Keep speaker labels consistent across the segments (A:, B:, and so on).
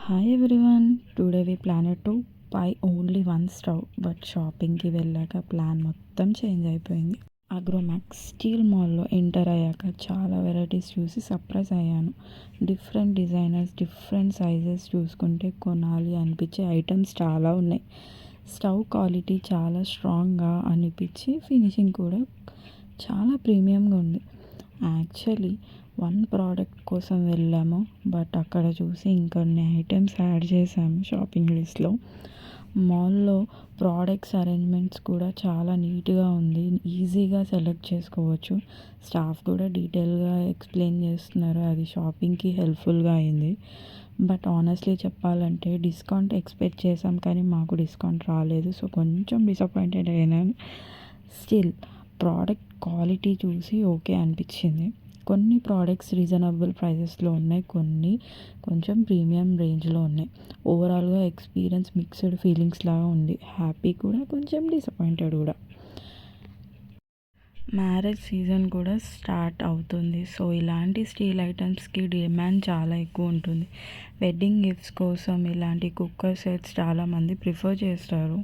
A: Hi everyone, today we planned to buy only one stove, but షాపింగ్కి వెళ్ళాక plan మొత్తం change అయిపోయింది. అగ్రోమాక్స్ steel మాల్లో ఎంటర్ అయ్యాక చాలా వెరైటీస్ చూసి సర్ప్రైజ్ అయ్యాను. డిఫరెంట్ డిజైనర్స్, డిఫరెంట్ సైజెస్ చూసుకుంటే కొనాలి అనిపించే ఐటమ్స్ చాలా ఉన్నాయి. స్టవ్ క్వాలిటీ చాలా స్ట్రాంగ్గా అనిపించి ఫినిషింగ్ కూడా చాలా ప్రీమియంగా ఉంది. యాక్చువల్లీ వన్ ప్రోడక్ట్ కోసం వెళ్ళాము, బట్ అక్కడ చూసి ఇంకొన్ని ఐటమ్స్ యాడ్ చేసాము షాపింగ్ లిస్ట్లో. మాల్లో ప్రోడక్ట్స్ అరేంజ్మెంట్స్ కూడా చాలా నీట్గా ఉంది, ఈజీగా సెలెక్ట్ చేసుకోవచ్చు. స్టాఫ్ కూడా డీటెయిల్గా ఎక్స్ప్లెయిన్ చేస్తున్నారు, అది షాపింగ్కి హెల్ప్ఫుల్గా అయింది. బట్ ఆనెస్ట్లీ చెప్పాలంటే డిస్కౌంట్ ఎక్స్పెక్ట్ చేసాం, కానీ మాకు డిస్కౌంట్ రాలేదు. సో కొంచెం డిసప్పాయింటెడ్ అయినాను. స్టిల్ ప్రోడక్ట్ క్వాలిటీ చూసి ఓకే అనిపించింది. కొన్ని ప్రోడక్ట్స్ రీజనబుల్ ప్రైజెస్లో ఉన్నాయి, కొన్ని కొంచెం ప్రీమియం రేంజ్లో ఉన్నాయి. ఓవరాల్గా ఎక్స్పీరియన్స్ మిక్స్డ్ ఫీలింగ్స్ లాగా ఉంది. హ్యాపీ కూడా, కొంచెం డిసప్పాయింటెడ్ కూడా. మ్యారేజ్ సీజన్ కూడా స్టార్ట్ అవుతుంది, సో ఇలాంటి స్టీల్ ఐటమ్స్కి డిమాండ్ చాలా ఎక్కువ ఉంటుంది. వెడ్డింగ్ గిఫ్ట్స్ కోసం ఇలాంటి కుక్కర్ సెట్స్ చాలామంది ప్రిఫర్ చేస్తారు.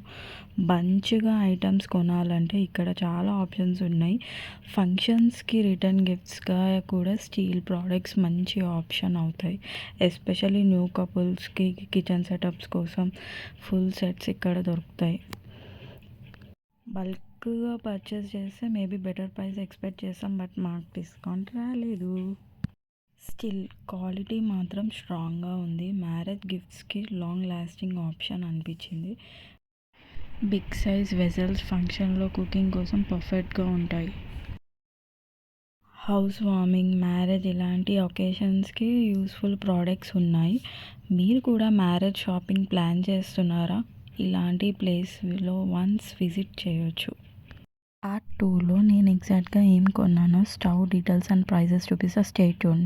A: బంచ్గా ఐటమ్స్ కొనాలంటే ఇక్కడ చాలా ఆప్షన్స్ ఉన్నాయి. ఫంక్షన్స్కి రిటర్న్ గిఫ్ట్స్గా కూడా స్టీల్ ప్రోడక్ట్స్ మంచి ఆప్షన్ అవుతాయి. ఎస్పెషల్లీ న్యూ కపుల్స్కి కిచెన్ సెటప్స్ కోసం ఫుల్ సెట్స్ ఇక్కడ దొరుకుతాయి. బల్క్గా పర్చేస్ చేస్తే మేబీ బెటర్ ప్రైస్ ఎక్స్పెక్ట్ చేస్తాం, బట్ మాకు డిస్కౌంట్ రాలేదు. స్టిల్ క్వాలిటీ మాత్రం స్ట్రాంగ్గా ఉంది. మ్యారేజ్ గిఫ్ట్స్కి లాంగ్ లాస్టింగ్ ఆప్షన్ అనిపించింది. బిగ్ సైజ్ వెజల్స్ ఫంక్షన్లో కుకింగ్ కోసం పర్ఫెక్ట్గా ఉంటాయి. హౌస్ వార్మింగ్, మ్యారేజ్ ఇలాంటి ఒకేషన్స్కి యూస్ఫుల్ ప్రోడక్ట్స్ ఉన్నాయి. మీరు కూడా మ్యారేజ్ షాపింగ్ ప్లాన్ చేస్తున్నారా? ఇలాంటి ప్లేస్లో వన్స్ విజిట్ చేయొచ్చు. పార్ట్ 2లో నేను ఎగ్జాక్ట్గా ఏం కొన్నానో స్టవ్ డీటెయిల్స్ అండ్ ప్రైజెస్ చూపిస్తా. Stay tune.